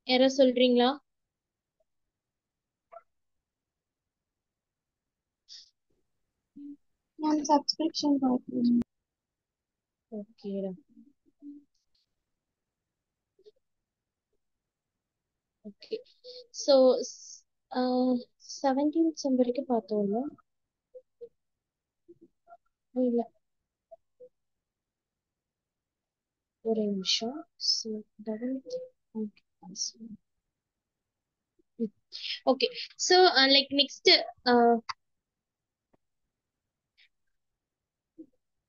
யாராவது சொல்றீங்களா? நான் சப்ஸ்கிரிப்ஷன் பார்க்குறேன். ஓகேடா. ஓகே. ஸோ 17 சம் வரைக்கும் பார்த்தோம்ல. இல்ல, ஒரு நிமிஷம். Okay. So like next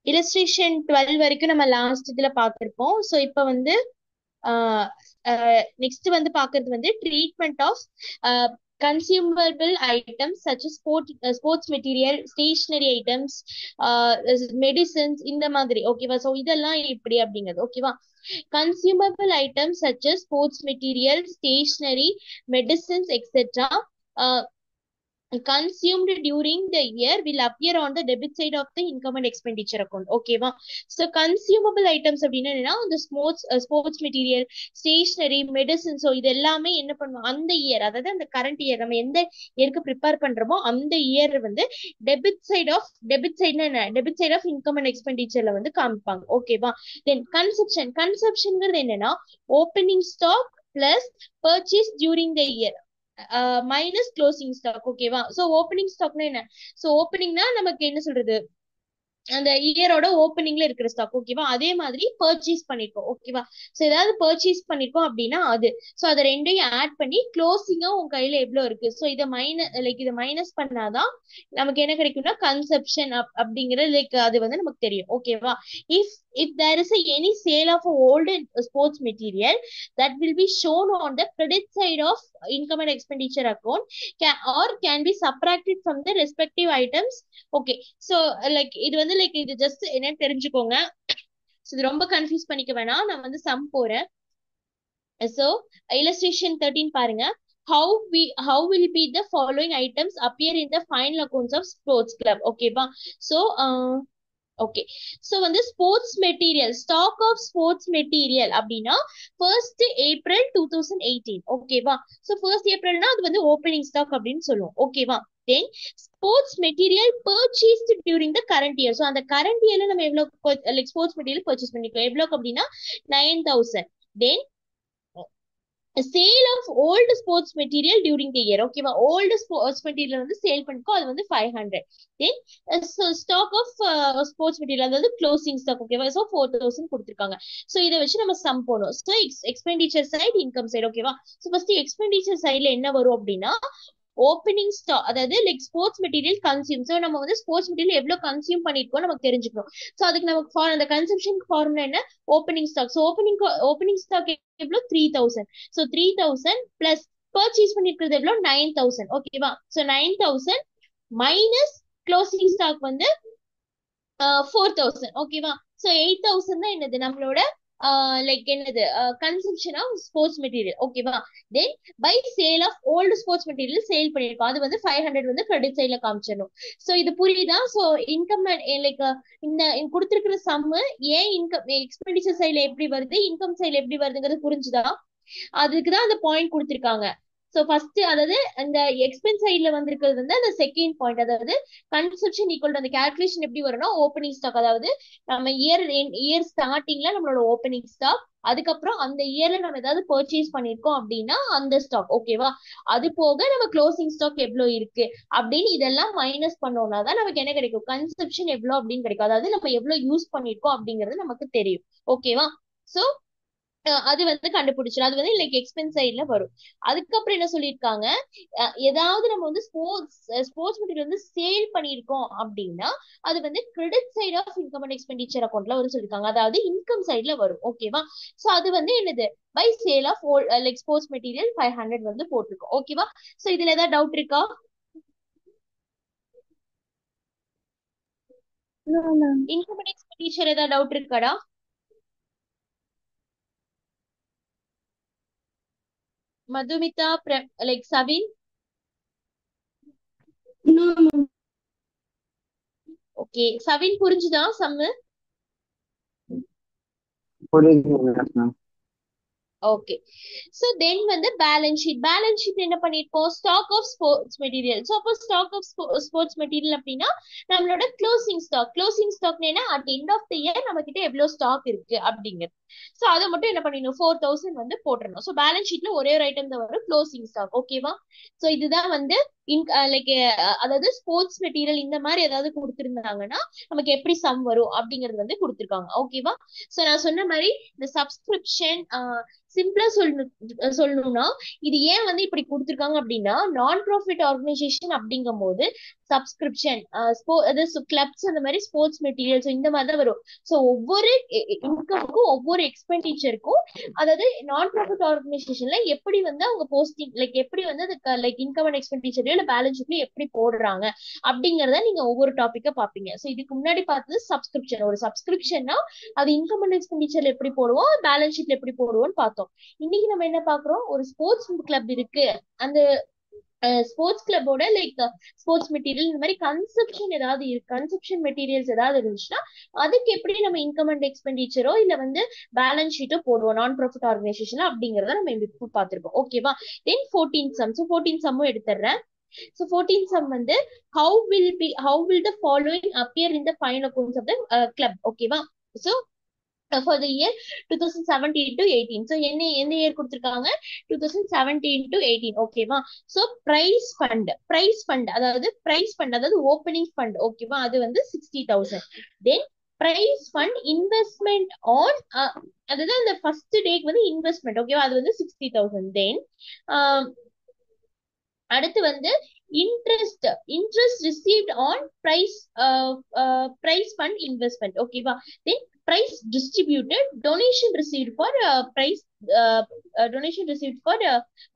illustration 12 வரைக்கும் நம்ம லாஸ்ட் இதுல பார்த்திருப்போம். ஸோ இப்போ வந்து நெக்ஸ்ட் வந்து பார்க்கிறது வந்து treatment of consumable items such sports material, stationery items, medicines, இந்த மாதிரி. ஓகேவா? ஸோ இதெல்லாம் இப்படி அப்படிங்கிறது. ஓகேவா? Consumable items such sports material, stationery, medicines etcetera consumed during the year will appear on the debit side of the income and expenditure account. ஓகேவா? So consumable items அப்படின்னா என்னன்னா, இந்த sports material, stationery, medicine, so இது எல்லாமே என்ன பண்ணுவோம், அந்த year, அதாவது அந்த கரண்ட் இயர் நம்ம எந்த இயருக்கு ப்ரிப்பேர் பண்றோமோ அந்த இயர் வந்து debit side of income and எக்ஸ்பெண்டிச்சர்ல வந்து காமிப்பாங்க. ஓகேவா? தென் கன்செப்ஷன்ங்கிறது என்னன்னா, opening stock plus purchase during the year minus closing stock. ஓகேவா? சோ ஓப்பனிங் ஸ்டாக்னா என்ன? சோ ஓப்பனிங்னா நமக்கு என்ன சொல்றது, அந்த இயரோட ஓப்பனிங்ல இருக்கிற ஸ்டாக். ஓகேவா? அதே மாதிரி பர்ச்சேஸ் பண்ணிருக்கோம். ஓகேவா? சோ ஏதாவது பர்ச்சேஸ் பண்ணிருக்கோம் அப்படின்னா அது, சோ அதை ரெண்டையும் ஆட் பண்ணி க்ளோசிங்கா உங்க கையில எவ்வளவு இருக்கு, சோ இதை மைனஸ் பண்ணாதான் நமக்கு என்ன கிடைக்கும்னா கன்செப்ஷன் அப்படிங்கிறது, லைக் அது வந்து நமக்கு தெரியும். ஓகேவா? If if there is any sale of old sports material that will be shown on the credit side of income and expenditure account, or can be subtracted from the respective items. Okay. So like இது வந்து like இது just என்னன்னு தெரிஞ்சுக்கோங்க. இது ரொம்ப confuse பண்ணிக்க வேணாம். நான் வந்து சம் போறேன். சோ illustration 13 பாருங்க. How will be the following items appear in the final accounts of sports club? ஓகேவா? So okay. சோ வந்து sports material, stock of sports material அப்படின்னா 1st April 2018. ஓகேவா? சோ 1st Aprilனா அது வந்து ஓப்பனிங் ஸ்டாக் அப்படின்னு சொல்லுவோம். ஓகேவா? தென் sports material purchased during the current year. So அந்த கரண்ட் இயர்ல நம்ம எவ்வளவு லைக் ஸ்போர்ட்ஸ் மெட்டீரியல் பர்ச்சேஸ் பண்ணிக்கலாம், எவ்வளவு அப்படின்னா 9,000. Then sale of old sports material during the year. ஓகேவா? ஓல்டு ஸ்போர்ட்ஸ் மெட்டீரியல் வந்து சேல் பண்ணிக்கோ, அது வந்து 500. Then stock of sports material, அதாவது க்ளோசிங் ஸ்டாக். ஓகேவா? ஸோ 4,000 கொடுத்துருக்காங்க. ஸோ இதை வச்சு நம்ம சம் போடணும். So expenditure side, income side. ஓகேவா? ஸோ ஃபர்ஸ்ட் எக்ஸ்பெண்டிச்சர் சைட்ல என்ன வரும் அப்படின்னா, ஓப்பனிங் ஸ்டாக், அதாவது like sports material consume. So நம்ம வந்து ஸ்போர்ட்ஸ் மெட்டீரியல் எவ்வளவு கன்சியூம் பண்ணிருக்கோம் நமக்கு தெரிஞ்சுக்கணும். ஸோ அதுக்கு நமக்கு அந்த கன்சம்ஷன் ஃபார்முலா என்ன, opening stock. So opening stock எவ்வளவு, 3,000. ஸோ 3,000 பிளஸ் பர்ச்சேஸ் பண்ணிருக்கிறது எவ்வளவு, 9,000. ஓகேவா? ஸோ 9,000 மைனஸ் க்ளோசிங் ஸ்டாக் வந்து 4,000. ஓகேவா? ஸோ 8,000 தான் என்னது நம்மளோட லைக் என்னது கன்சம்ஷன் ஆஃப் ஸ்போர்ட்ஸ் மெட்டீரியல். ஓகேவா? Then by sale of old sports material sale பண்ணிருக்கோம், அது வந்து 500 வந்து கிரெடிட் சைட்ல காமிச்சிடணும். ஸோ இது புரியுதா? ஸோ இன்கம் லைக் இந்த கொடுத்திருக்கிற சம்மு ஏன் இன்கம் எக்ஸ்பெண்டிச்சர் சைட்ல எப்படி வருது, இன்கம் சைட்ல எப்படி வருதுங்கிறது புரிஞ்சுதா? அதுக்குதான் அந்த பாயிண்ட் கொடுத்திருக்காங்க. சோ ஃபர்ஸ்ட், அதாவது அந்த எக்ஸ்பென்ஸ் சைட்ல வந்திருக்கிறது வந்து அந்த செகண்ட் பாயிண்ட், அதாவது கன்சப்ஷன் ஈக்குவல் டு அந்த கால்குலேஷன் எப்படி வரும்னா, ஓப்பனிங் ஸ்டாக், அதாவது நம்ம இயர் ஸ்டார்டிங்ல நம்மளோட ஓப்பனிங் ஸ்டாக், அதுக்கப்புறம் அந்த இயர்ல நம்ம ஏதாவது பர்ச்சேஸ் பண்ணிருக்கோம் அப்படின்னா அந்த ஸ்டாக். ஓகேவா? அது போக நம்ம க்ளோசிங் ஸ்டாக் எவ்வளவு இருக்கு அப்படின்னு இதெல்லாம் மைனஸ் பண்ணோம்னா தான் நமக்கு என்ன கிடைக்கும், கன்சப்ஷன் எவ்வளவு அப்படின்னு கிடைக்கும். அதாவது நம்ம எவ்வளவு யூஸ் பண்ணிருக்கோம் அப்படிங்கிறது நமக்கு தெரியும். ஓகேவா? சோ அது வந்து கண்டுபிடிச்சிடும். அது வந்து லைக் எக்ஸ்பென்ஸ் சைட்ல வரும். அதுக்கப்புறம் என்ன சொல்லியிருக்காங்க, ஏதாவது நம்ம வந்து ஸ்போர்ட்ஸ் மெட்டீரியல் வந்து சேல் பண்ணியிருக்கோம் அப்படின்னா அது வந்து credit side of income and expenditure அக்கௌண்ட்ல வரும் சொல்லியிருக்காங்க, அதாவது இன்கம் சைட்ல வரும். ஓகேவா? சோ அது வந்து என்னது, by sale of like sports material 500 வந்து போட்டிருக்கோம். ஓகேவா? சோ இதுல ஏதாவது டவுட் இருக்கா? No, ma'am. Income and expenditure ஏதாவது டவுட் இருக்காடா? Madhumitha, like Savin. No, ma'am. Okay, Savin புரிஞ்சுதா சம்மு? புரியுது மேம். ஓகே. சோ தென் வந்து பேலன்ஸ் ஷீட் என்ன பண்ணிருக்கோம், stock of sports material. So அப்போ ஸ்டாக் ஆஃப் ஸ்போர்ட்ஸ் மெட்டீரியல் அப்படின்னா நம்மளோட க்ளோசிங் ஸ்டாக் என்ன at end of the year நம்ம கிட்ட எவ்வளவு ஸ்டாக் இருக்கு அப்படிங்கிறது. சோ அதை மட்டும் என்ன பண்ணிடணும், 4000 வந்து போட்டுறணும். சோ பேலன்ஸ் ஷீட்ல ஒரே ஒரு ஐட்டம் தான் வரும், க்ளோசிங் ஸ்டாக். ஓகேவா? சோ இதுதான் வந்து லைக் அதாவது ஸ்போர்ட்ஸ் மெட்டீரியல் இந்த மாதிரி ஏதாவது கொடுத்திருந்தாங்கன்னா நமக்கு எப்படி சம் வரும் அப்படிங்கிறது வந்து கொடுத்திருக்காங்க. ஓகேவா? சோ நான் சொன்ன மாதிரி இந்த சப்ஸ்கிரிப்ஷன் சிம்பிளா சொல்லணும்னா இது ஏன் வந்து இப்படி கொடுத்திருக்காங்க அப்படின்னா, நான் ப்ராஃபிட் ஆர்கனைசேஷன் அப்படிங்கும் போது சப்ஸ்கிரிப்ஷன் கிளப்ஸ் அந்த மாதிரி ஸ்போர்ட்ஸ் மெட்டீரியல்ஸ் இந்த மாதிரி தான் வரும். சோ ஒவ்வொரு இன்கமுக்கும் ஒவ்வொரு எக்ஸ்பெண்டிச்சருக்கும், அதாவது நான் ப்ராஃபிட் ஆர்கனைசேஷன்ல எப்படி வந்து அவங்க போஸ்டிங் லைக் எப்படி வந்து லைக் இன்கம் அண்ட் எக்ஸ்பெண்டிச்சர்லயோ இல்ல பேலன்ஸ் ஷீட்லயோ எப்படி போடுறாங்க அப்படிங்கறத நீங்க ஒவ்வொரு டாபிக்கா பாப்பீங்க. சோ இதுக்கு முன்னாடி பார்த்தது சப்ஸ்கிரிப்ஷன். ஒரு சப்ஸ்கிரிப்ஷன்னா அது இன்கம் அண்ட் எக்ஸ்பெண்டிச்சர்ல எப்படி போடுவோம், பேலன்ஸ் ஷீட்ல எப்படி போடுவோம்னு பார்த்தோம். இன்னைக்கு நம்ம என்ன பாக்குறோம், ஒரு ஸ்போர்ட்ஸ் கிளப் இருக்கு, அந்த ஸ்போர்ட்ஸ் கிளப்போட லைக் ஸ்போர்ட்ஸ் மெட்டீரியல் இந்த மாதிரி கன்சப்ஷன் மெட்டீரியல்ஸ் ஏதாவது இருந்துச்சுன்னா அதுக்கு எப்படி நம்ம இன்கம் அண்ட் எக்ஸ்பெண்டிச்சரோ இல்ல வந்து பேலன்ஸ் ஷீட்டோ போடுவோம் நான் ப்ராஃபிட் ஆர்கனைசேஷன் அப்படிங்கறத நம்ம இப்போ பார்த்திருக்கோம். ஓகேவா? தென் 14 சம். ஸோ 14 சம்மும் எடுத்துடுறேன். So 14 sum வந்து how will the following appear in the final accounts of the club. ஓகேவா? So for the year 2017 to 18. So என்ன இயர் கொடுத்திருக்காங்க, 2017 to 18. ஓகேவா? So price fund அதாவது ஓப்பனிங் ஃபண்ட். ஓகேவா? அது வந்து 60,000. தென் பிரைஸ் ஃபண்ட் இன்வெஸ்ட்மெண்ட் ஆன், அதாவது அந்த ஃபர்ஸ்ட் டேக்கு வந்து இன்வெஸ்ட்மெண்ட். ஓகேவா? அது வந்து 60,000. தென் அடுத்து வந்து interest received on prize fund investment. ஓகேவா? Then price distributed, donation received for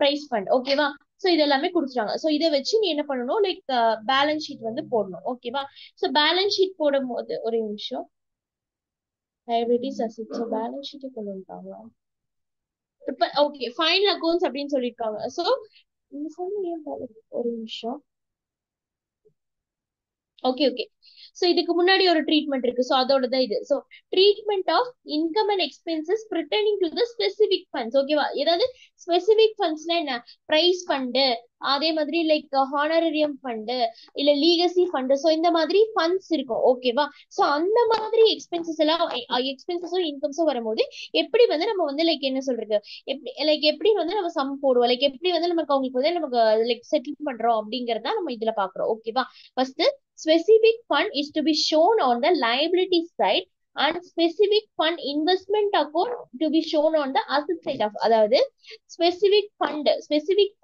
price fund. ஓகேவா? சோ இது எல்லாமே கொடுத்துட்டாங்க. சோ இதை வச்சு நீ என்ன பண்ணணும், லைக் பேலன்ஸ் ஷீட் வந்து போடணும். ஓகேவா? சோ பேலன்ஸ் ஷீட் போடும் போது ஒரு நிமிஷம், liabilities assets பேலன்ஸ் ஷீட் கொண்டு வந்துட்டாங்களா இப்ப? ஓகே, ஃபைனல் அக்கவுண்ட்ஸ் அப்படின்னு சொல்லிருக்காங்க. சோ ஒரு நிமிஷம். ஓகே. சோ இதுக்கு முன்னாடி ஒரு ட்ரீட்மெண்ட் இருக்கு. சோ அதோட தான் இது. So treatment of income and expenses pertaining to the specific funds. ஓகேவா? ஏதாவது ஸ்பெசிபிக் ஃபண்ட்ஸ்னா என்ன, பிரைஸ் ஃபண்ட், அதே மாதிரி லைக் ஹானரரியம் ஃபண்ட் இல்ல லீகசி ஃபண்ட். சோ இந்த மாதிரி ஃபண்ட்ஸ் இருக்கும். ஓகேவா? சோ அந்த மாதிரி எக்ஸ்பென்சஸும் இன்கம்ஸும் வரும்போது எப்படி வந்து நம்ம வந்து லைக் என்ன சொல்றது, எப்படி வந்து நம்ம சம் போடுவோம், லைக் எப்படி வந்து நமக்கு அவங்களுக்கு வந்து நமக்கு லைக் செட்டில் பண்றோம் அப்படிங்கறத நம்ம இதுல பாக்குறோம். ஓகேவா? First specific fund is to be shown on the liability side and specific fund investment account to be shown on the asset side of, அதாவது ஸ்பெசிபிக்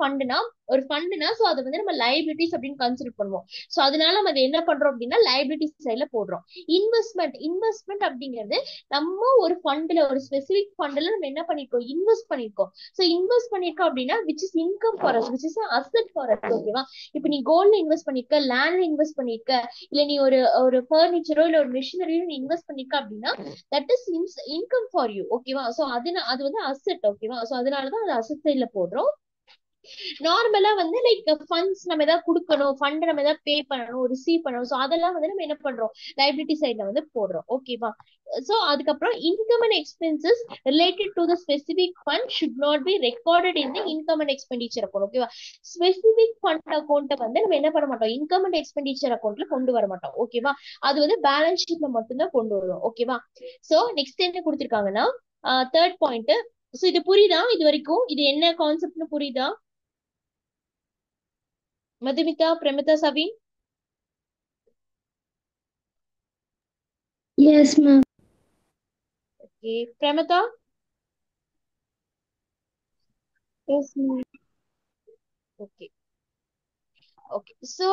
ஃபண்ட்னா ஒரு ஃபண்ட்னா சோ அது வந்து நம்ம லைபிலிட்டிஸ் அப்படின்னு கன்சிடர் பண்ணுவோம். சோ அதனால நம்ம என்ன பண்றோம் அப்படின்னா லைபிலிட்டிஸ் சைடுல போடுறோம். இன்வெஸ்ட்மெண்ட் அப்படிங்கிறது நம்ம ஒரு ஃபண்ட்ல, ஒரு ஸ்பெசிபிக் ஃபண்ட்ல நம்ம என்ன பண்ணிருக்கோம், இன்வெஸ்ட் பண்ணிருக்கோம். சோ இன்வெஸ்ட் பண்ணிருக்கோம் அப்படின்னா which is income for us, which is an asset for us. ஓகேவா? இப்ப நீ கோல்ட்ல இன்வெஸ்ட் பண்ணிருக்க, லேண்ட்ல இன்வெஸ்ட் பண்ணிருக்க, இல்ல நீ ஒரு ஃபர்னிச்சரோ இல்ல ஒரு மிஷினரியோ நீ இன்வெஸ்ட் பண்ணிருக்க அப்படின்னா that is income for you. ஓகேவா? சோ அது வந்து அசெட். ஓகேவா? சோ அதனாலதான் அது அசெட் சைட்ல போடுறோம். நார்மலா வந்து லைக் ஃபண்ட்ஸ் நம்ம ஏதாவது கொடுக்கணும், ஃபண்ட் நம்ம ஏதாவது பே பண்ணணும், ரிசீவ் பண்ணணும், சோ அதெல்லாம் வந்து நம்ம என்ன பண்றோம், லைபிலிட்டி சைட்ல வந்து போடுறோம். ஓகேவா? சோ அதுக்கப்புறம் income and expenses related to the specific fund should not be recorded in the income and expenditure account. ஓகேவா? ஸ்பெசிபிக் ஃபண்ட் அக்கௌண்ட்டை வந்து நம்ம என்ன பண்ண மாட்டோம், இன்கம் அண்ட் எக்ஸ்பெண்டிச்சர் அக்கௌண்ட்ல கொண்டு வர மாட்டோம். ஓகேவா? அது வந்து பேலன்ஸ் ஷீட்ல மட்டும்தான் கொண்டு வருவோம். ஓகேவா? சோ நெக்ஸ்ட் என்ன கொடுத்திருக்காங்கன்னா தேர்ட் பாயிண்ட். சோ இது புரியுதா இது வரைக்கும், இது என்ன கான்செப்ட்னு புரியுதா? Madhumitha, Pramitha, Savin? Yes, ma'am. Okay, Pramitha? Yes, ma'am. Okay. So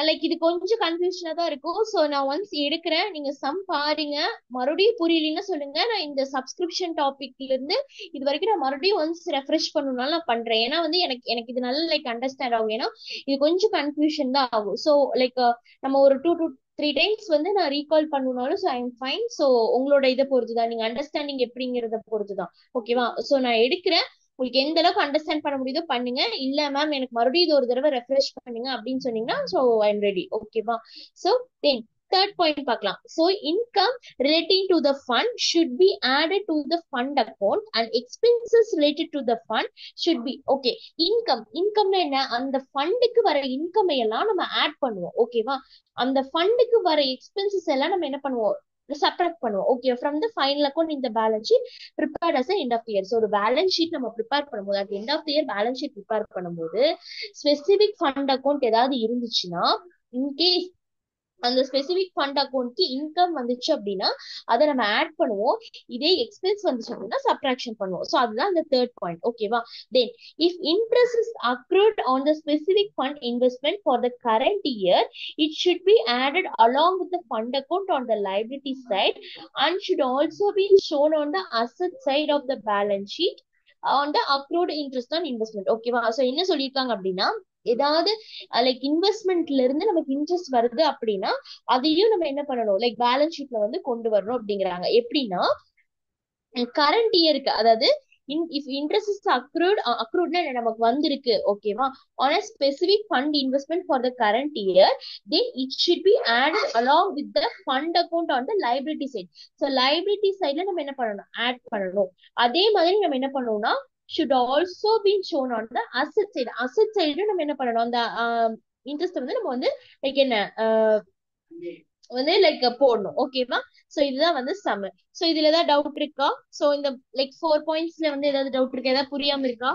like இது கொஞ்சம் கன்ஃபியூஷனா தான் இருக்கும். சோ நான் ஒன்ஸ் எடுக்கிறேன், நீங்க சம் பாருங்க, மறுபடியும் புரியலன்னு சொல்லுங்க. நான் இந்த சப்ஸ்கிரிப்ஷன் டாபிக்ல இருந்து இது வரைக்கும் நான் மறுபடியும் ஒன்ஸ் ரெஃப்ரெஷ் பண்ணணும்னாலும் நான் பண்றேன். ஏன்னா வந்து எனக்கு இது நல்லா லைக் அண்டர்ஸ்டாண்ட் ஆகும். ஏன்னா இது கொஞ்சம் கன்ஃபியூஷன் தான் ஆகும். சோ லைக் நம்ம ஒரு 2 to 3 டைம்ஸ் வந்து நான் ரீகால் பண்ணணும்னாலும் ஐ எம் ஃபைன். சோ உங்களோட இதை பொறுத்துதான், நீங்க அண்டர்ஸ்டாண்டிங் எப்படிங்கறத பொறுத்துதான். ஓகேவா? சோ நான் எடுக்கிறேன், உங்களுக்கு எந்த அளவுக்கு அண்டர்ஸ்டாண்ட் பண்ண முடியுதோ பண்ணுங்க. இல்ல மேம் எனக்கு மறுபடியும் இது ஒரு தடவை ரெஃப்ரெஷ் பண்ணுங்க அப்படின்னு சொன்னீங்கன்னா சோ ஐ எம் ரெடி. ஓகேவா? சோ தென் தேர்ட் பாயிண்ட் பார்க்கலாம். So income relating to the fund should be added to the fund account and expenses related to the fund should be okay. இன்கம்னா என்ன, அந்த ஃபண்டுக்கு வர income எல்லாம் நம்ம add பண்ணுவோம். ஓகேவா, அந்த ஃபண்டுக்கு வர எக்ஸ்பென்சஸ் எல்லாம் நம்ம என்ன பண்ணுவோம், சப்ராக்ட் பண்ணுவோம். Okay, from the final account இந்த balance sheet prepared as end of year. So ஒரு பேலன்ஸ் ஷீட் நம்ம ப்ரிப்பேர் பண்ணும்போது, at end of year balance sheet prepare பண்ணும்போது ஸ்பெசிபிக் ஃபண்ட் அக்கௌண்ட் ஏதாவது இருந்துச்சுன்னா, இன்கேஸ் அந்த ஸ்பெசிபிக் ஃபண்ட் அக்கௌண்ட்க்கு இன்கம் வந்துச்சு அப்படின்னா அதை நம்ம ஆட் பண்ணுவோம். இதே எக்ஸ்பென்ஸ் வந்துச்சு அப்படின்னா சப்ராக்ஷன் பண்ணுவோம். ஸோ அதுதான் அந்த தேர்ட் பாயிண்ட். ஓகேவா, then if interest is accrued on the specific fund investment for the current year, it should be added along with the fund account on the liability side and should also be shown on the asset side of the balance sheet on the accrued interest on investment. ஓகேவா, so என்ன சொல்லியிருக்காங்க அப்படின்னா, ஏதாவது like இன்வெஸ்ட்மெண்ட்ல இருந்து நமக்கு interest வருது அப்படின்னா அதையும் நம்ம என்ன பண்ணணும், லைக் பேலன்ஸ் ஷீட்ல வந்து கொண்டு வரணும் அப்படிங்கிறாங்க. எப்படின்னா கரண்ட் இயருக்கு, அதாவது if interest is accrued நமக்கு வந்திருக்கு ஓகேவா, on a specific fund investment for the current year, then it should be added along with the fund account on the liability side. So liability sideல நம்ம என்ன பண்ணணும், ஆட் பண்ணணும். அதே மாதிரி நம்ம என்ன பண்ணணும்னா should also be shown on the asset side. asset side நம்ம என்ன பண்ணணும், அந்த இன்ட்ரெஸ்ட் வந்து நம்ம வந்து லைக் என்ன வந்து லைக் போடணும். ஓகேவா, சோ இதுதான் வந்து சம். சோ இதுல ஏதாவது டவுட் இருக்கா? சோ இந்த லைக் 4 பாயிண்ட்ஸ்ல வந்து ஏதாவது டவுட் இருக்கா, ஏதாவது புரியாம இருக்கா?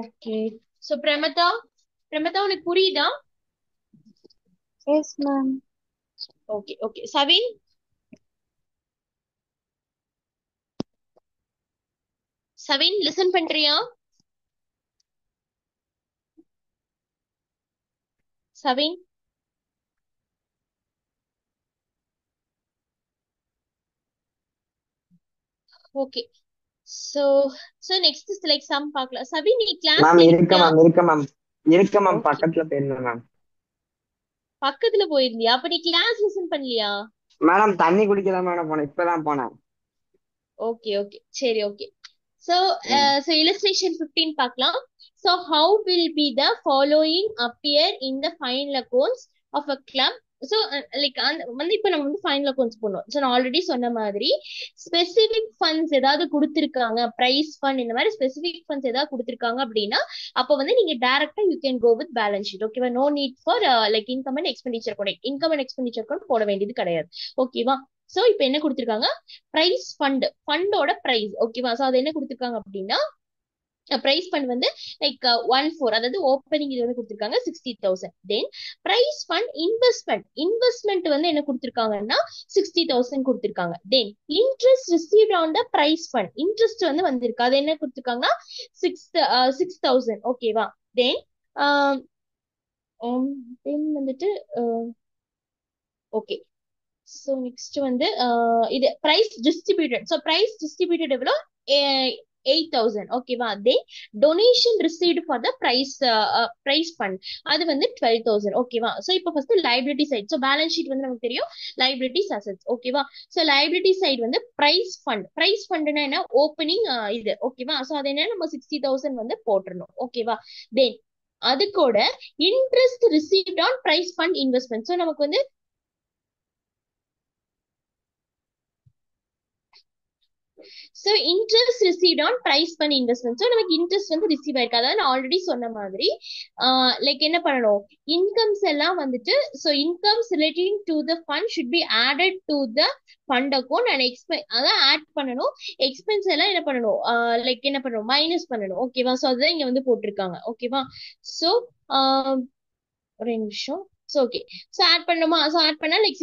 ஓகே, சோ பிரமதா உனக்கு புரியுதா? Yes, ma'am. Okay okay. Savin listen பண்றியா? Savin okay. So next like sum பார்க்கலாம். சவின் நீ கிளாஸ் இருக்க மேம் பக்கத்துல போயிருந்தேன் மேம். பக்கத்துல போயிருந்தியா? அப்ப நீ கிளாஸ் லிசன் பண்ணலையா? மேடம் தண்ணி குடிக்கல மேடம், போனேன் இப்பதான் போனேன். ஓகே ஓகே சரி ஓகே. So illustration 15 பார்க்கலாம். So how will be the following appear in the final accounts of a club? So like வந்து இப்ப நம்ம வந்து ஃபைனல் அக்கௌண்ட்ஸ் போடணும். ஸோ நான் ஆல்ரெடி சொன்ன மாதிரி ஸ்பெசிபிக் ஃபண்ட்ஸ் ஏதாவது கொடுத்துருக்காங்க, பிரைஸ் ஃபண்ட் இந்த மாதிரி ஸ்பெசிபிக் ஃபண்ட்ஸ் ஏதாவது கொடுத்துருக்காங்க அப்படின்னா அப்போ வந்து நீங்க டைரக்டா you can go with balance sheet. ஓகேவா, no need for like income and expenditure கூட போட வேண்டியது கிடையாது. ஓகேவா, சோ இப்ப என்ன கொடுத்திருக்காங்க, பிரைஸ் ஃபண்டோட பிரைஸ். ஓகேவா, சோ அது என்ன கொடுத்திருக்காங்க அப்படின்னா பிரைஸ் ஃபண்ட் வந்து லைக் 1/4, அதாவது ஓப்பனிங் இது வந்து கொடுத்திருக்காங்க 60,000. தென் பிரைஸ் ஃபண்ட் இன்வெஸ்ட்மெண்ட் வந்து என்ன கொடுத்திருக்காங்கன்னா 60,000 கொடுத்திருக்காங்க. Then interest received on the prize fund, interest வந்து வந்திருக்கு, அது என்ன கொடுத்திருக்காங்கன்னா 6,000. ஓகேவா, தென் வந்துட்டு ஓகே. சோ நெக்ஸ்ட் வந்து இது prize distributed. So prize distributed எவ்வளோ, 8,000. ஓகேவா, அதே donation received for the prize fund அது வந்து 12,000. ஓகேவா, சோ இப்போ first liability side. So balance sheet வந்து நமக்கு தெரியும் லைபிலிட்டிஸ் அசெட்ஸ். ஓகேவா, சோ லைபிலிட்டி சைடு வந்து பிரைஸ் ஃபண்ட்னா என்ன, ஓப்பனிங் இது. ஓகேவா, சோ அது என்ன, நம்ம 60,000 வந்து போட்டுறணும். ஓகேவா, தென் அது கூட interest received on prize fund investment. So நமக்கு வந்து So interest received on price fund investment. So நமக்கு இன்ட்ரெஸ்ட் வந்து ரிசீவ் ஆயிருக்கு. அதாவது நான் ஆல்ரெடி சொன்ன மாதிரி லைக் என்ன பண்ணணும், இன்கம்ஸ் எல்லாம் வந்துட்டு so incomes relating to the fund should be added to the fund account and expense அதான் ஆட் பண்ணணும். எக்ஸ்பென்ஸ் எல்லாம் என்ன பண்ணணும், லைக் என்ன பண்ணணும், மைனஸ் பண்ணணும். ஓகேவா, சோ அதுதான் இங்க வந்து போட்டிருக்காங்க. ஓகேவா, சோ ஒரு நிமிஷம். சோ ஓகே, சோ ஆட் பண்ணணுமா, சோ ஆட் பண்ணா like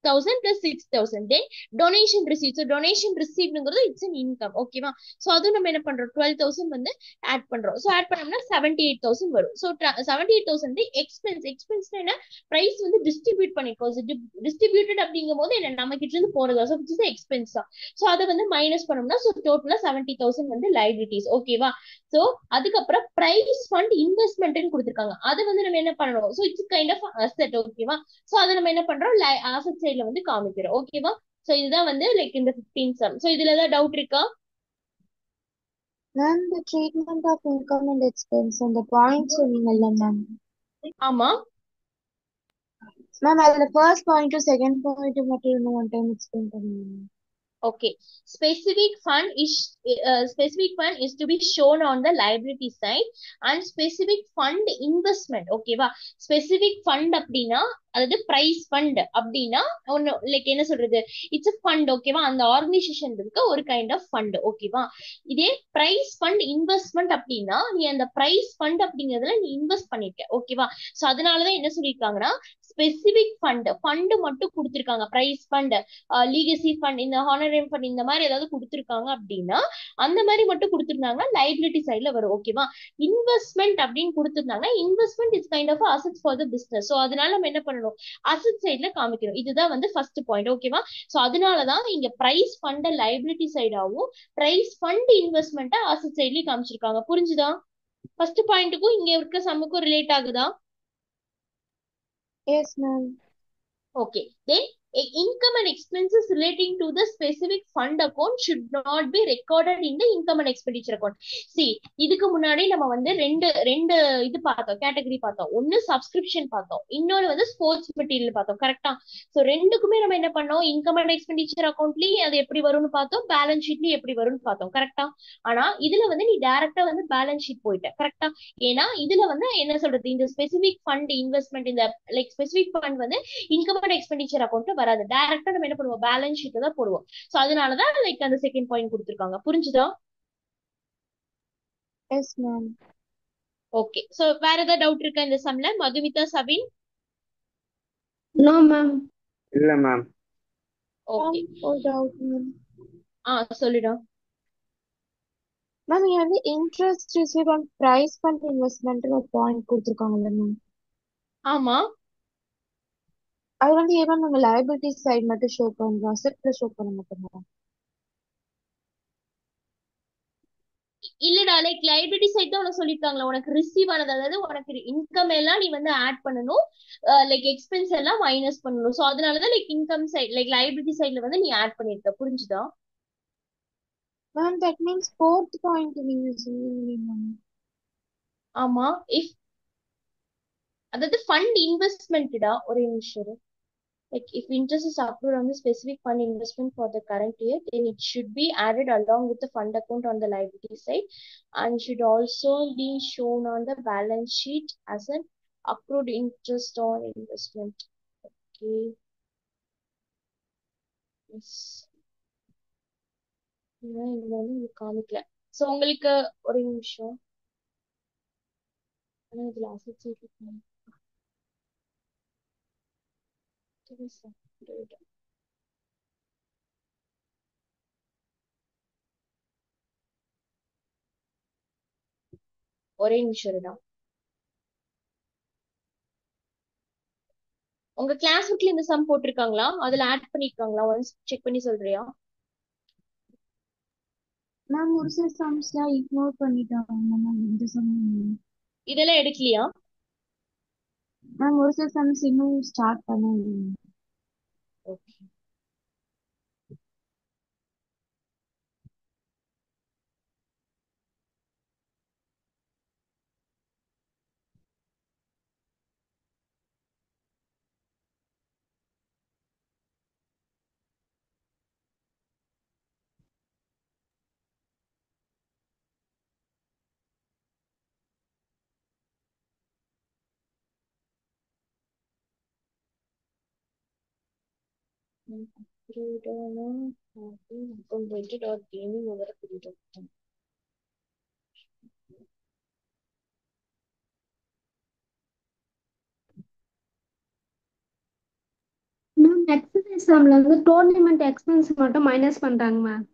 60,000 plus 6,000. Then donation receipt. So donation receipt it's an income. ஓகேவா, சோ அதுவும் நம்ம என்ன பண்றோம், 12,000 வந்து ஆட் பண்றோம். சோ ஆட் பண்ணோம்னா 78,000 வரும். சோ 78,000 எக்ஸ்பென்ஸ் என்ன, பிரைஸ் வந்து டிஸ்ட்ரிபியூட் பண்ணிருக்கோம். டிஸ்ட்ரிபியூட்டட் அப்படிங்கும் போது என்ன, நம்ம கிட்ட இருந்து போறதா, சோ விச் இஸ் எக்ஸ்பென்ஸ் தான். சோ அதை வந்து மைனஸ் பண்ணோம்னா சோ டோட்டலா 70,000 வந்து லைபிலிட்டிஸ். ஓகேவா, சோ அதுக்கப்புறம் பிரைஸ் ஃபண்ட் இன்வெஸ்ட்மெண்ட் கொடுத்திருக்காங்க, அது வந்து நம்ம என்ன பண்ணணும், so it's kind of asset. ஓகேவா, சோ அதை நம்ம என்ன பண்றோம், அசெட் சைடுல வந்து காமிக்கிறோம். ஓகேவா, சோ இதுதான் வந்து லைக் இந்த 15 சம். சோ இதுல ஏதாவது டவுட் இருக்கா? Ma'am, the treatment of income and expense and the points சொன்னீங்கல்ல ma'am. ஆமா. Ma'am, அதுல first point to second point மட்டும் இன்னும் one time explain பண்ணுங்க. Okay. Specific fund is to be shown on the liability side and specific fund investment. ஓகேவா? specific fund அப்படின்னா அதாவது price fund அப்படின்னா ஒன்னு லைக் என்ன சொல்றது, இட்ஸ் ஃபண்ட். ஓகேவா? அந்த ஆர்கனைசேஷன் இருக்க ஒரு கைண்ட் ஆஃப் ஃபண்ட். ஓகேவா? இதே பிரைஸ் ஃபண்ட் இன்வெஸ்ட்மெண்ட் அப்படின்னா நீ அந்த பிரைஸ் ஃபண்ட் அப்படிங்கறதுல நீ இன்வெஸ்ட் பண்ணிருக்க. ஓகேவா? சோ அதனாலதான் என்ன சொல்லியிருக்காங்கன்னா ஸ்பெசிபிக் ஃபண்ட் மட்டும் கொடுத்திருக்காங்க. பிரைஸ் ஃபண்ட், லீகசி ஃபண்ட், இந்த ஹானரேம் ஃபண்ட், இந்த மாதிரி ஏதாவது கொடுத்திருக்காங்க அப்படின்னா அந்த மாதிரி மட்டும் கொடுத்திருந்தாங்க லைபிலிட்டி சைட்ல வரும். ஓகேவா? இன்வெஸ்ட்மெண்ட் அப்படின்னு கொடுத்திருந்தாங்க. Investment is kind of assets for the business. So அதனால நம்ம என்ன பண்ணணும், அசெட் சைட்ல காமிக்கணும். இதுதான் வந்து ஃபர்ஸ்ட் பாயிண்ட். ஓகேவா? சோ அதனாலதான் இங்க பிரைஸ் ஃபண்ட் லைபிலிட்டி சைடாவும் பிரைஸ் ஃபண்ட் இன்வெஸ்ட்மெண்ட் அசெட் சைட்லயும் காமிச்சிருக்காங்க. புரிஞ்சுதா? ஃபர்ஸ்ட் பாயிண்ட்டுக்கும் இங்க இருக்க சம்முக்கும் ரிலேட் ஆகுதா? Yes ma'am. Okay. Then income and expenses relating to the specific fund account should not be recorded in the income and expenditure account. See, இதுக்கு முன்னாடி நம்ம வந்து ரெண்டு ரெண்டு இது பார்த்தோம், கேட்டகரி பார்த்தோம். ஒன்னு சப்ஸ்கிரிப்ஷன் பார்த்தோம், இன்னொன்னு வந்து ஸ்போர்ட்ஸ் மெட்டீரியல் பார்த்தோம். கரெக்டா? சோ ரெண்டுக்குமே நம்ம என்ன பண்ணோம், இன்கம் அண்ட் எக்ஸ்பெண்டிச்சர் அக்கௌண்ட்லயும் அது எப்படி வரும்னு பார்த்தோம், பேலன்ஸ் ஷீட்லயும் எப்படி வரும்னு பார்த்தோம். கரெக்டா? ஆனா இதுல வந்து நீ டைரக்டா வந்து பேலன்ஸ் ஷீட் போயிட்ட. கரெக்டா? ஏன்னா இதுல வந்து என்ன சொல்றது, இந்த ஸ்பெசிபிக் ஃபண்ட் இன்வெஸ்ட்மெண்ட், இந்த லைக் ஸ்பெசிபிக் ஃபண்ட் வந்து இன்கம் அண்ட் எக்ஸ்பெண்டிச்சர் அக்கௌண்ட்ல வராது. டைரக்டா நம்ம என்ன பண்ணுவோம், பேலன்ஸ் ஷீட் தான் போடுவோம். சோ அதனாலதான் லைக் அந்த செகண்ட் பாயிண்ட் கொடுத்திருக்காங்க. புரிஞ்சுதா? Yes ma'am. ஓகே. சோ வேற ஏதாவது டவுட் இருக்கா இந்த சம்ல? மதுமிதா, சபின்? No, ma'am. இல்ல மேம். ஓகே. ஒரு doubt ma'am. சொல்லுடா. Ma'am, இங்க வந்து interest received on price fund investment ஒரு பாயிண்ட் கொடுத்திருக்காங்கல்ல ma'am. ஆமா. அது வந்து ஏன் நம்ம liability side மட்டும் ஷோ பண்றோம், அசெட்ல ஷோ பண்ண மாட்டோம்? இல்லடா, லைக் லைபிலிட்டி சைட் தான் உனக்கு சொல்லிருக்காங்களா, உனக்கு ரிசீவ் ஆனது, அதாவது உனக்கு இன்கம் எல்லாம் நீ வந்து ஆட் பண்ணணும், லைக் எக்ஸ்பென்ஸ் எல்லாம் மைனஸ் பண்ணணும். சோ அதனாலதான் like income side like liability சைட்ல வந்து நீ ஆட் பண்ணிருக்க. புரிஞ்சுதா? Ma'am, that means fourth point நீங்க சொன்னீங்க ma'am. ஆமா. இஃப் அதாவது ஃபண்ட் இன்வெஸ்ட்மெண்ட்டா, ஒரே நிமிஷம். Like if interest is accrued on the specific fund investment for the current year, then it should be added along with the fund account on the liability side and should also be shown on the balance sheet as an accrued interest on investment. Okay. Yes. இது வந்து காமிக்கல. So உங்களுக்கு ஒரு நிமிஷம். ஆனா இதுல asset side ஒரே நிமிஷம் தான். உங்க கிளாஸ் புக்ல இந்த சம் போட்டிருக்காங்களா, அதுல ஆட் பண்ணிருக்காங்களா, ஒன்ஸ் செக் பண்ணி சொல்றியா? மேம் ஒரு சில சம்ஸ்லாம் இக்னோர் பண்ணிட்டாங்க மேம், இந்த சம் இதெல்லாம் எடுக்கலையா? மேம் ஒரு சில சம்ஸ் இன்னும் ஸ்டார்ட் பண்ணல. ஓகே. Weighted or gaining over a period of time. Ma'am exercise சம்ல வந்து டோர்னமெண்ட் எக்ஸ்பென்ஸ் மட்டும் மைனஸ் பண்றாங்க மேம்.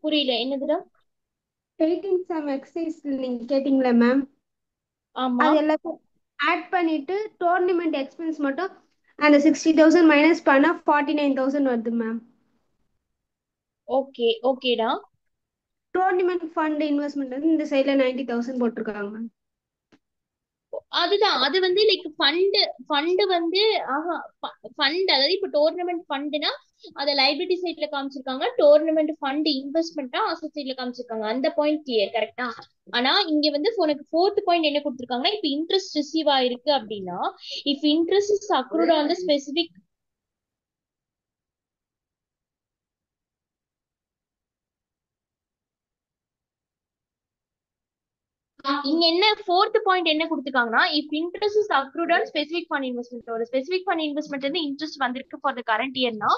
புரியல, என்னதுடா? 18th சம் எக்ஸசைஸ் நீங்க கேட்டிங்களா மேம்? ஆமா. அது எல்லாத்தையும் ஆட் பண்ணிட்டு டோர்னமெண்ட் எக்ஸ்பென்ஸ் மட்டும் அந்த 60,000 மைனஸ் பண்ணா 49,000 வருது மேம். ஓகே. ஓகேடா. டோர்னமெண்ட் ஃபண்ட் இன்வெஸ்ட்மெண்ட் வந்து இந்த சைடுல 90,000 போட்டிருக்காங்க மேம். அதுதான், அது வந்து லைக் ஃபண்ட் வந்து ஆஹா, ஃபண்ட் அதாவது இப்ப டோர்னமெண்ட் ஃபண்ட்னா அதை லைபிலிட்டி சைட்ல காமிச்சிருக்காங்க, டோர்னமெண்ட் ஃபண்ட் இன்வெஸ்ட்மெண்ட்டா அசட் சைட்ல காமிச்சிருக்காங்க. அந்த பாயிண்ட் கிளியர் கரெக்டா? ஆனா இங்க வந்து உனக்கு ஃபோர்த் பாயிண்ட் என்ன கொடுத்துருக்காங்கன்னா, இப்ப இன்ட்ரெஸ்ட் ரிசீவ் ஆயிருக்கு அப்படின்னா, if interest is accrued on the specific இங்க என்ன ஃபோர்த் பாயிண்ட் என்ன கொடுத்துருக்காங்கன்னா, if interest is accrued on specific fund investment, ஒரு ஸ்பெசிபிக் ஃபண்ட் இன்வெஸ்ட்மெண்ட் வந்து இன்ட்ரெஸ்ட் வந்திருக்கு ஃபார் த கரண்ட் இயர்னா,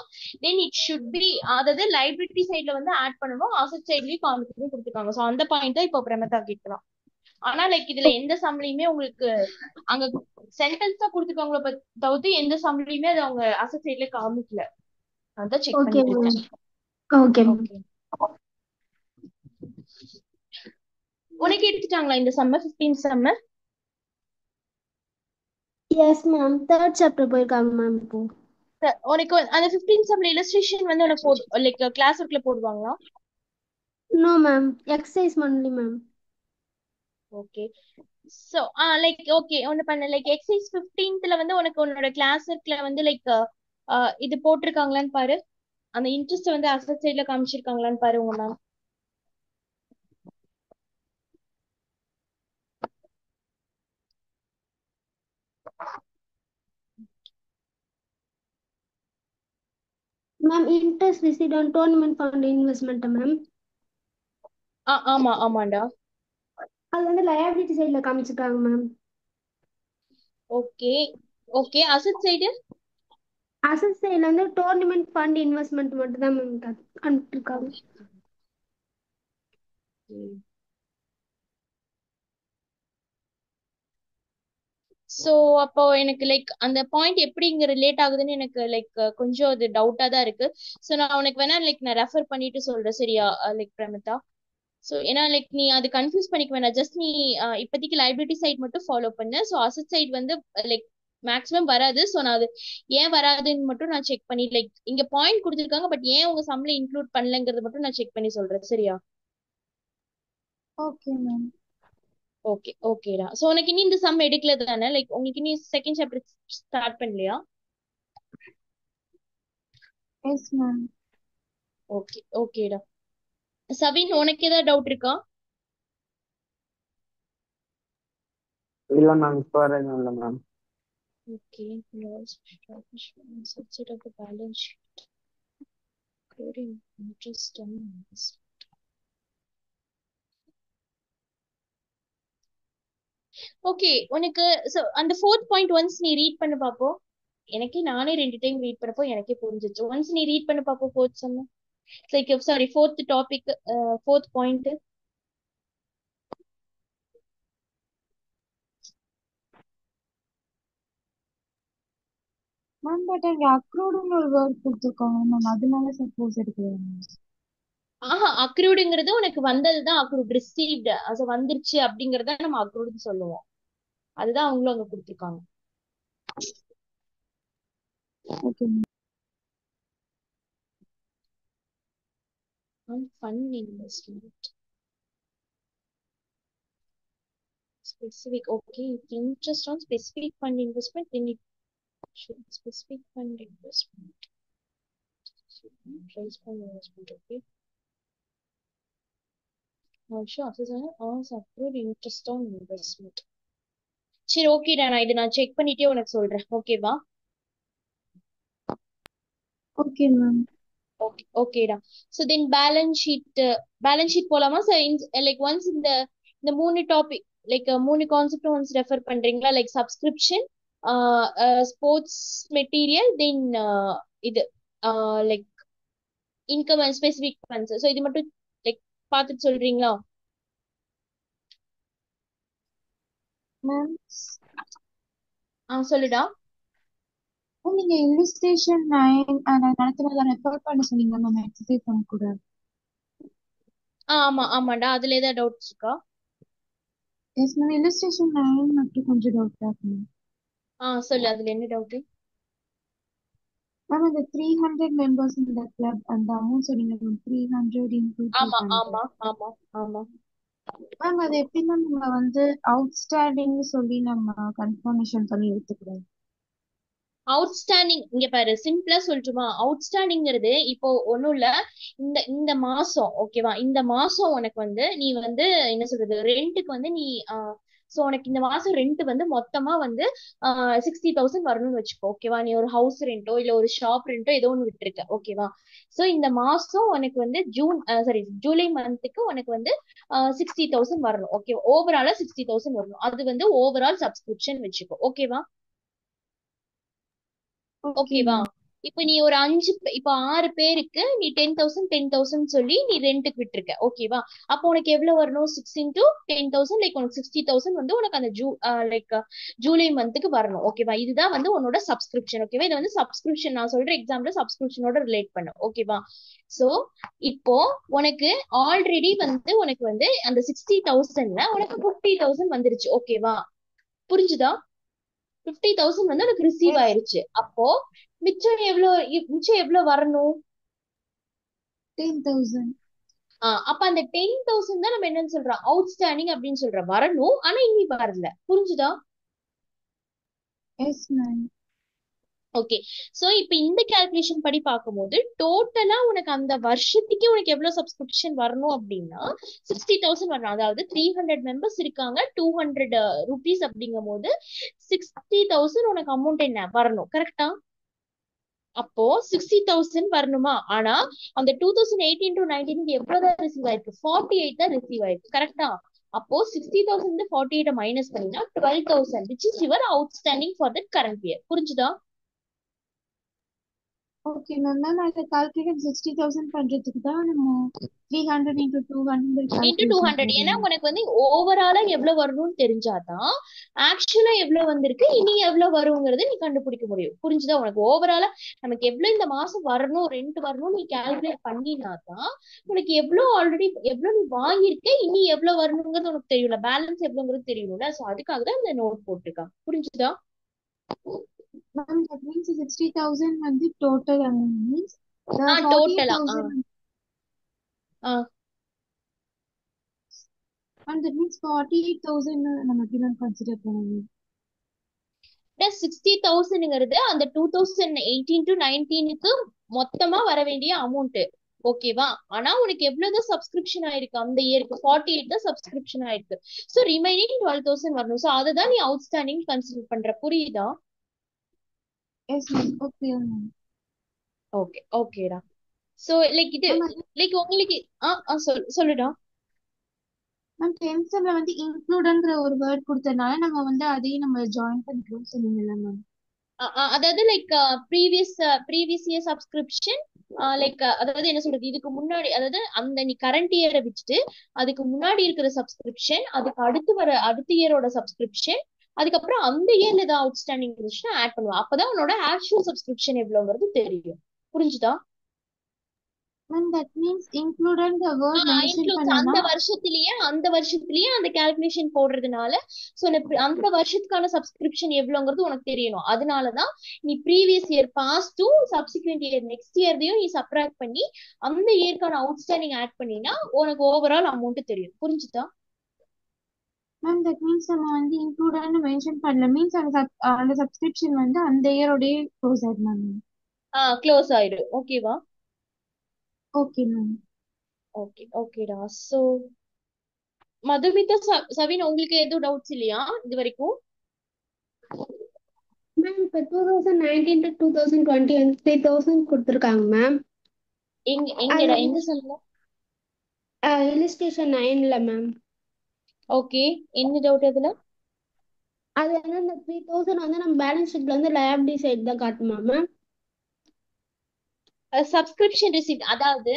தென் இட் ஷுட் பி, அதாவது லைபிலிட்டி சைட்ல வந்து ஆட் பண்ணணும், அசட் சைட்லயும் காமிக்கணும் கொடுத்துருக்காங்க. ஸோ அந்த பாயிண்ட் தான் இப்போ பிரமதா கேட்கலாம். ஆனா லைக் இதுல எந்த சம்லயுமே உங்களுக்கு அங்க சென்டென்ஸ் தான் கொடுத்துருக்காங்களோ தவிர்த்து எந்த சம்லயுமே அது அவங்க அசட் சைட்ல காமிக்கல. அதான் செக் ஓகே பண்ணிட்டு மேம். இருக்கேன். Okay ma'am. ஓகே, உனக்கு எடுத்துட்டாங்களா இந்த summer 15 summer? Yes ma'am, third chapter போயிருக்காங்க மேம் இப்போ. உனக்கு அந்த 15 சம்ல இல்லஸ்ட்ரேஷன் வந்து உனக்கு லைக் கிளாஸ் ஒர்க்ல போடுவாங்களா? No ma'am, exercise only ma'am. Okay, so like okay ஒன்னு பண்ண, லைக் எக்ஸசைஸ் 15ல வந்து உனக்கு உன்னோட கிளாஸ் ஒர்க்ல வந்து லைக் இது போட்டிருக்காங்களான்னு பாரு, அந்த இன்ட்ரெஸ்ட் வந்து அசட் சைட்ல காமிச்சிருக்காங்களான்னு பாரு உங்க ma'am. Ma'am, interest received on tournament fund investment ma'am. ஆமா ஆமாண்டா. அது வந்து லயபிலிட்டி சைடுல காமிச்சிருக்காங்க ma'am. Okay okay, asset side asset சைடுல வந்து டோர்னமெண்ட் ஃபண்ட் இன்வெஸ்ட்மெண்ட் மட்டும் தான் மேம் காமிச்சிருக்காங்க. சோ அப்போ எனக்கு லைக் அந்த பாயிண்ட் எப்படி இங்க ரிலேட் ஆகுதுன்னு எனக்கு லைக் கொஞ்சம் அது டவுட்டா தான் இருக்கு. சோ நான் உனக்கு வேணா லைக் நான் ரெஃபர் பண்ணிட்டு சொல்றேன், சரியா லைக் பிரமிதா? சோ ஏன்னா லைக் நீ அது கன்ஃபியூஸ் பண்ணிக்க வேணாம், ஜஸ்ட் நீ இப்போதைக்கு லைபிலிட்டி சைட் மட்டும் ஃபாலோ பண்ணு. ஸோ அசட் சைட் வந்து லைக் மேக்ஸிமம் வராது. ஸோ நான் அது ஏன் வராதுன்னு மட்டும் நான் செக் பண்ணி, லைக் இங்க பாயிண்ட் கொடுத்துருக்காங்க பட் ஏன் உங்க சம்ல இன்க்ளூட் பண்ணலங்கிறது மட்டும் நான் செக் பண்ணி சொல்றேன், சரியா? Okay ma'am. ஓகே ஓகேடா. ஸோ உனக்கு இனி இந்த சம் எடுக்கல தானே, லைக் உங்களுக்கு இனி செகண்ட் சாப்டர் ஸ்டார்ட் பண்ணலையா? Yes ma'am. ஓகே ஓகேடா. சவின் உனக்கு ஏதாவது டவுட் இருக்கா? இல்ல மேம், இப்போ வர எதுவும் இல்லை ma'am. Okay, subset of the balance sheet including interest and investment. Okay, உனக்கு அந்த ஃபோர்த் பாயிண்ட் ஒன்ஸ் நீ ரீட் பண்ணு பாப்போம். எனக்கே நானே 2 டைம் ரீட் பண்ணப்போ எனக்கே புரிஞ்சிச்சு. ஒன்ஸ் நீ ரீட் பண்ணு பாப்போம் fourth some, like sorry fourth topic, fourth point. Ma'am but அங்க அக்ரூடுன்னு ஒரு வேர்ட் கொடுத்துருக்காங்க மேம், அதனால சப்போஸ் எடுக்கிறேன் மேம். ஆஹா, அக்ரூடுங்கிறது உனக்கு வந்ததுதான் அக்ரூட், ரிசீவ்டு அது வந்துருச்சு அப்படிங்கறத நம்ம அக்ரூட்னு சொல்லுவோம். அதுதான் அவங்களும் அங்க கொடுத்துருக்காங்க. Okay ma'am. Fund investment. Specific, okay. If interest on specific fund investment, then it should specific fund investment. Price fund investment, okay. Also, accrued interest on investment. சரி ஓகேடா, நான் இது நான் செக் பண்ணிட்டே உனக்கு சொல்றேன், ஓகேவா? Okay ma'am. ஓகே ஓகேடா. ஸோ தென் பேலன்ஸ் ஷீட் போலாமா சார்? லைக் ஒன்ஸ் இந்த இந்த 3 topic, like 3 concept once refer பண்றீங்களா? லைக் சப்ஸ்கிரிப்ஷன், ஸ்போர்ட்ஸ் மெட்டீரியல், தென் இது like income and specific funds. So இது மட்டும் லைக் பார்த்துட்டு சொல்றீங்களா? மேம் சொல்லுடா. நீங்க இல்லஸ்ட்ரேஷன் 9 நடத்துனதை ரெஃபர் பண்ண சொன்னீங்க மேம், எக்ஸசைஸ் பண்ண கூட. ஆமா ஆமாண்டா, அதுல ஏதாவது டவுட்ஸ் இருக்கா? எஸ் மேம், இல்லஸ்ட்ரேஷன் 9 மட்டும் கொஞ்சம் டவுட்டா இருக்கு மேம். சொல்லு, அதுல என்ன டவுட்? மேம் அந்த 300 மெம்பர்ஸ் இந்த கிளப் அந்த அமௌண்ட் சொன்னீங்க மேம், 300 into ஆமா 200. ஆமா ஆமா ஆமா. மேம் அது எப்படி மேம் நம்ம வந்து அவுட்ஸ்டாண்டிங் சொல்லி நம்ம கன்ஃபர்மேஷன் பண்ணி எடுத்துக்கிறோம்? அவுட்ஸ்டாண்டிங் இங்க பாரு, சிம்பிளா சொல்லட்டுமா? அவுட்ஸ்டாண்டிங்கிறது இப்போ ஒண்ணும் இல்ல. இந்த இந்த மாசம் ஓகேவா, இந்த மாசம் உனக்கு வந்து நீ வந்து என்ன சொல்றது, ரெண்ட்டுக்கு வந்து நீ சோ உனக்கு இந்த மாசம் ரெண்ட் வந்து மொத்தமா வந்து 60,000 வரணும்னு வச்சுக்கோ ஓகேவா. நீ ஒரு ஹவுஸ் ரெண்டோ இல்ல ஒரு ஷாப் ரெண்டோ ஏதோ ஒன்று விட்டுருக்க ஓகேவா. சோ இந்த மாசம் உனக்கு வந்து சாரி ஜூலை மந்த்துக்கு உனக்கு வந்து 60,000 வரணும் ஓகே. ஓவராலா 60,000 வரணும். அது வந்து ஓவரால் சப்ஸ்கிரிப்ஷன் வச்சுக்கோ ஓகேவா. ஓகே ஓகேவா. மேம். இப்ப நீ ஒரு இப்ப 6 பேருக்கு நீ 10,000 சொல்லி நீ ரெண்ட்டுக்கு விட்டுருக்க ஓகேவா. அப்போ உனக்கு எவ்வளவு வரணும்? 6 into 10,000 லைக் உனக்கு 60,000 வந்து உனக்கு அந்த ஜூலை மந்த்துக்கு வரணும் ஓகேவா. இதுதான் வந்து உன்னோட சப்ஸ்கிரிப்ஷன் ஓகேவா. இது வந்து சப்ஸ்கிரிப்ஷன், நான் சொல்ற எக்ஸாம்பிள் சப்ஸ்கிரிப்ஷனோட ரிலேட் பண்ண ஓகேவா. சோ இப்போ உனக்கு ஆல்ரெடி வந்து உனக்கு வந்து அந்த 60,000ல உனக்கு 50,000 வந்துருச்சு ஓகேவா. புரிஞ்சுதா? 50,000 வந்து உனக்கு ரிசீவ் எஸ். ஆயிருச்சு. அப்போ மிச்சம் எவ்வளவு வரணும்? 10,000. அப்ப அந்த 10,000 தான் நம்ம என்னன்னு சொல்றோம், அவுட்ஸ்டாண்டிங் அப்படின்னு சொல்றோம். வரணும் ஆனா இனி வரல. புரிஞ்சுதா? Yes ma'am. ஓகே. சோ இப்ப இந்த கால்குலேஷன் படி பார்க்கும்போது டோட்டலா உனக்கு அந்த வருஷத்துக்கே உனக்கு எவ்வளவு சப்ஸ்கிரிப்ஷன் வரணும் அப்படின்னா 60,000 வரணும். அதாவது 300 மெம்பர்ஸ் இருக்காங்க, 200 rupees அப்படிங்கும் போது 60,000 உனக்கு அமௌண்ட் என்ன வரணும். கரெக்டா? அப்போ 60,000 வரணுமா. ஆனா அந்த 2018 to 19 எவ்வளவுதான் ரிசீவ் ஆயிருக்கு? 48 தான் ரிசீவ் ஆயிருக்கு. கரெக்டா? அப்போ 60,000 48 மைனஸ் பண்ணினா 12,000 which is your outstanding for that current year. புரிஞ்சுதா? Okay ma'am. மேம் அதை கால்குலேட் 60,000 பண்றதுக்கு தான் நம்ம 300 into 200 இன்டு கால்குலேஷன் 200. ஏன்னா போடணும். உனக்கு வந்து ஓவராலா எவ்வளவு வரணும்னு தெரிஞ்சாதான் ஆக்சுவலா எவ்வளவு வந்திருக்கு இனி எவ்வளவு வருங்கிறது நீ கண்டுபிடிக்க முடியும். புரிஞ்சுதா? உனக்கு ஓவராலா நமக்கு எவ்வளவு இந்த மாசம் வரணும், ரெண்ட் வரணும் நீ கால்குலேட் பண்ணினாதான் உனக்கு எவ்வளவு ஆல்ரெடி எவ்வளவு நீ வாங்கியிருக்க, இனி எவ்வளவு வரணுங்கிறது உனக்கு தெரியும்ல, பேலன்ஸ் எவ்வளவுங்கிறது தெரியும்ல. சோ அதுக்காக தான் இந்த நோட் போட்டிருக்கான். புரிஞ்சுதா? மேம் that means 60,000 வந்து total amount means the டோட்டலா 48,000 and that means 48,000 நம்ம எப்படி மேம் கன்சிடர் பண்ணணும்? 60,000ங்கிறது அந்த 2018 to 19க்கு மொத்தமா வர வேண்டிய அமௌண்ட் ஓகேவா. ஆனா உனக்கு எவ்வளவுதான் சப்ஸ்கிரிப்ஷன் ஆயிருக்கு அந்த இயருக்கு? 48 தான் சப்ஸ்கிரிப்ஷன் ஆயிருக்கு. சோ ரிமைனிங் 12,000 வரணும். சோ அதுதான் நீ அவுட்ஸ்டாண்டிங் கன்சிடர் பண்ற. புரியுதா? Yes ma'am. Okay ma'am. Okay ஓகேடா. சோ லைக் இது மேம் அது லைக் உங்களுக்கு சொல்லுடா. மேம் 10th வந்து இன்க்ளூட்ங்கிற ஒரு வேர்ட் கொடுத்ததுனால நம்ம வந்து அதையும் நம்ம ஜாயின் பண்ணிக்கிறோம் சொன்னீங்கல்ல மேம். அதாவது like previous year subscription, like அதாவது என்ன சொல்றது, இதுக்கு முன்னாடி அதாவது அந்த நீ கரண்ட் இயரை வச்சுட்டு அதுக்கு முன்னாடி இருக்கிற சப்ஸ்கிரிப்ஷன், அதுக்கு அடுத்து வர அடுத்த இயரோட சப்ஸ்கிரிப்ஷன், அதுக்கப்புறம் அந்த இயர்ல ஏதாவது அவுட்ஸ்டாண்டிங் இருந்துச்சுன்னா ஆட் பண்ணுவோம். அப்பதான் உன்னோட ஆக்சுவல் சப்ஸ்கிரிப்ஷன் எவ்வளவுங்கிறது தெரியும். புரிஞ்சுதா? மேம் that means includங்கிற வேர்ட் மென்ஷன் இன்க்ளூட்ஸ் பண்ணனா அந்த வருஷத்திலேயே அந்த கால்குலேஷன் போடுறதுனால சோ அந்த வருஷத்துக்கான சப்ஸ்கிரிப்ஷன் எவ்வளவுங்கிறது உனக்கு தெரியணும். அதனாலதான் நீ previous year past to subsequent year next இயர்தையும் நீ சப்ராக்ட் பண்ணி அந்த இயர்க்கான அவுட்ஸ்டாண்டிங் ஆட் பண்ணினா உனக்கு ஓவரால் அமௌண்ட் தெரியும். புரிஞ்சுதா? மேம் that means நம்ம வந்து இன்க்ளூட்னு மென்ஷன் பண்ணல மீன்ஸ் அந்த சப்ஸ்கிரிப்ஷன் வந்து அந்த இயரோடய க்ளோஸ் ஆயிடும் மேம். க்ளோஸ் ஆயிடும். ஓகேவா? Okay ma'am. ஓகேடா. சோ மதுமிதா, சவின் உங்களுக்கு எதுவும் டவுட்ஸ் இல்லையா இது வரைக்கும்? மேம் இப்போ 2019 to 2020 வந்து 3,000 கொடுத்துருக்காங்க மேம். எங்கடா எந்த சம்ல? இல்லஸ்ட்ரேஷன் 9ல மேம். ஓகே, என்ன டவுட் அதுல? அது வந்து அந்த 3,000 வந்து நம்ம பேலன்ஸ் ஷீட்ல வந்து லயபிலிட்டி சைடு தான் காட்டுமா மேம்? சப்ஸ்கிரிப்ஷன் ரிசிப்ட், அதாவது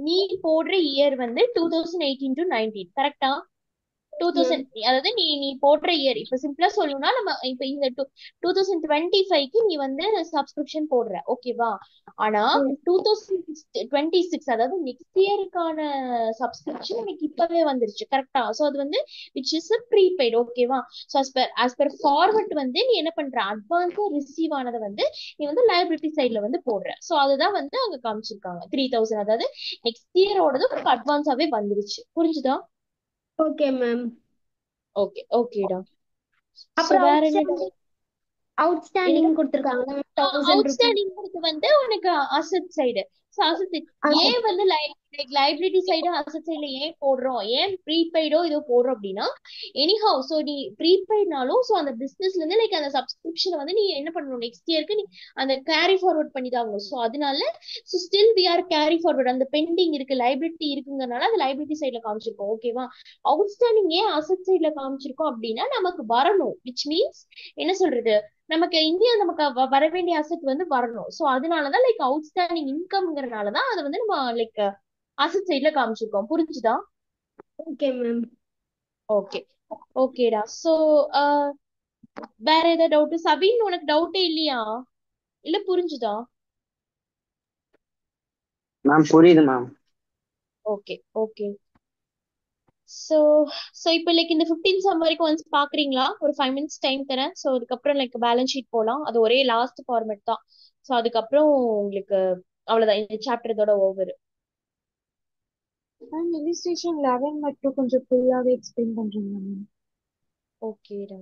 நீ போடுற இயர் வந்து 2018 to 19 கரெக்டா? 2000 அதாவது நீ போடுற இயர் இப்ப சிம்பிளா சொல்லணும்னா நம்ம இப்ப இந்த 2025க்கு நீ வந்து சப்ஸ்கிரிப்ஷன் போடுற ஓகேவா. ஆனா 2026 அதாவது நெக்ஸ்ட் இயருக்கான சப்ஸ்கிரிப்ஷன் எனக்கு இப்பவே வந்துருச்சு கரெக்டா. சோ அது வந்து விச் இஸ் ப்ரீபெய்ட் ஓகேவா. சோ as per ஃபார்வர்ட் வந்து நீ என்ன பண்ற, அட்வான்ஸா ரிசீவ் ஆனதை வந்து நீ வந்து லயபிலிட்டி சைட்ல வந்து போடுற. சோ அதுதான் வந்து அங்க காமிச்சிருக்காங்க 3,000, அதாவது நெக்ஸ்ட் இயரோடது உனக்கு அட்வான்ஸாவே வந்துருச்சு. புரிஞ்சுதா? Okay ma'am. ஓகேடா. சோ அப்புறம் வேற என்ன doubt? அவுட்ஸ்டாண்டிங் கொடுத்துருக்காங்க 1000 rupees. அவுட்ஸ்டாண்டிங் வந்து உனக்கு அசெட் சைடு. ஏன் வந்து லைபிலிட்டி சைடு அசெட் சைடுல ஏன் போடுறோம், ஏன் ப்ரீபெய்டோ இதோ போடுறோம் அப்படின்னா, எனிஹவ் சோ நீ ப்ரீபெய்ட்னாலும் சோ அந்த பிசினஸ்ல இருந்து லைக் அந்த சப்ஸ்கிரிப்ஷன் வந்து நீ என்ன பண்ணணும், நெக்ஸ்ட் இயருக்கு நீ அந்த கேரி ஃபார்வர்ட் பண்ணி தான் ஆகணும். ஸோ அதனால so still we are carry forward, அந்த பெண்டிங் இருக்கு, லைபிலிட்டி இருக்குங்கிறனால அது லைபிலிட்டி சைட்ல காமிச்சிருக்கோம். ஓகேவா? அவுட்ஸ்டாண்டிங் ஏன் அசெட் சைட்ல காமிச்சிருக்கோம் அப்படின்னா நமக்கு வரணும், விச் மீன்ஸ் என்ன சொல்றது, நமக்கு இந்தியா நமக்கு வர வேண்டிய அசெட் வந்து வரணும். சோ அதனாலதான் லைக் அவுட்ஸ்டாண்டிங் இன்கம்ங்கிறனாலதான் அதை வந்து நம்ம லைக் அசெட் சைட்ல காமிச்சிருக்கோம். புரிஞ்சுதா? Okay ma'am. ஓகே ஓகேடா. சோ வேற ஏதாவது டவுட்? சபின் உனக்கு டவுட்டே இல்லையா, இல்ல புரிஞ்சுதா? மேம் புரியுது ma'am. Okay okay. So so இப்போ லைக் இந்த 15 சம் வரைக்கும் ஒன்ஸ் பாக்குறீங்களா? ஒரு 5 minutes டைம் தரேன். சோ அதுக்கப்புறம் லைக் பேலன்ஸ் ஷீட் போலாம். அது ஒரே லாஸ்ட் ஃபார்மேட் தான். சோ அதுக்கப்புறம் உங்களுக்கு அவ்வளவுதான், இந்த சாப்டர் இதோட ஓவர். மேம் illustration 11 மட்டும் கொஞ்சம் ஃபுல்லாவே எக்ஸ்பிளைன் பண்றீங்களா மேம்? ஓகேடா.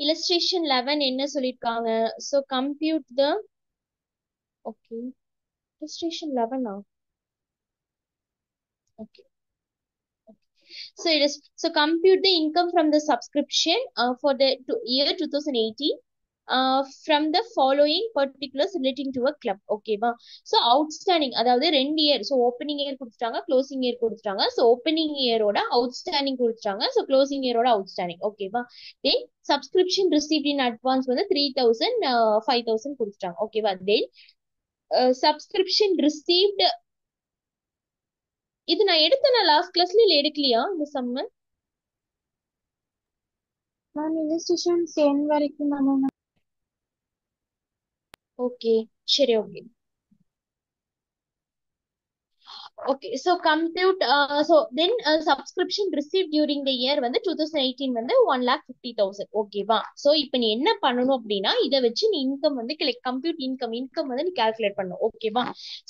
illustration 11 என்ன சொல்லிருக்காங்க? so compute the okay illustration 11 okay. So it is, so compute the income from the subscription for the year 2018 from the following particulars relating to a club. ஓகேவா? so outstanding அதாவது 2 year, so opening year கொடுத்துட்டாங்க, closing year கொடுத்துட்டாங்க. so opening year ஓட outstanding கொடுத்துட்டாங்க, so closing year ஓட outstanding. ஓகேவா? then subscription received in advance வந்து 3000 5000 கொடுத்துட்டாங்க. ஓகேவா? then subscription received, இது நான் எடுத்தேன் லாஸ்ட் கிளாஸ்ல, இல்ல எடுக்கலையா இந்த சம்மு? மேம் illustration 10 வரைக்கும் தான் மேம். ஓகே சரி. Okay okay. so compute so then subscription received during the year வந்து 2018 வந்து 1,50,000. ஓகேவா? so இப்போ நீ என்ன பண்ணணும் அப்படின்னா இதை வச்சு நீ இன்கம் வந்து கம்ப்யூட் இன்கம் வந்து நீ கால்குலேட் பண்ணணும். ஓகேவா?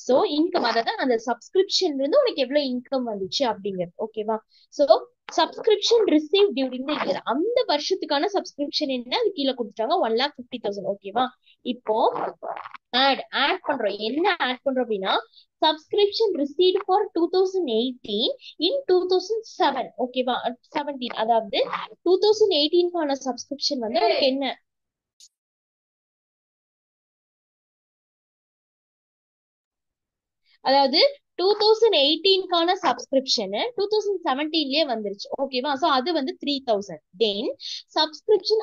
so இன்கம் அதாவது அந்த சப்ஸ்கிரிப்ஷன்ல இருந்து உனக்கு எவ்வளவு இன்கம் வந்துச்சு அப்படிங்கிறது. ஓகேவா? so subscription received during the year, அந்த வருஷத்துக்கான சப்ஸ்கிரிப்ஷன் என்ன அது கீழே கொடுத்துட்டாங்க 1,50,000. ஓகேவா? இப்போ ஆட் பண்றோம். என்ன ஆட் பண்றோம் அப்படின்னா subscription received for 2018 in 2007. ஓகேவா? 17, அதாவது 2018 கான சப்ஸ்கிரிப்ஷன் வந்து உனக்கு என்ன, அதாவது 2018 கான சப்ஸ்கிரிப்ஷன் 2017லயே வந்துருச்சு. ஓகேவா? சோ அது வந்து 3000. தென் சப்ஸ்கிரிப்ஷன்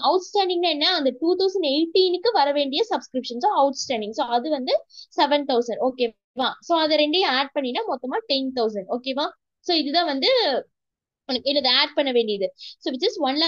அவுட்ஸ்டாண்டிங்னா என்ன, அந்த 2018க்கு வர வேண்டிய சப்ஸ்கிரிப்ஷன், சோ அவுட்ஸ்டாண்டிங், சோ அது வந்து 7000. ஓகேவா? சோ அதை ரெண்டையும் ஆட் பண்ணினா மொத்தமா 10,000. ஓகேவா? சோ இதுதான் வந்து உனக்கு இதை ஆட் பண்ண வேண்டியது. So which is 1,00,000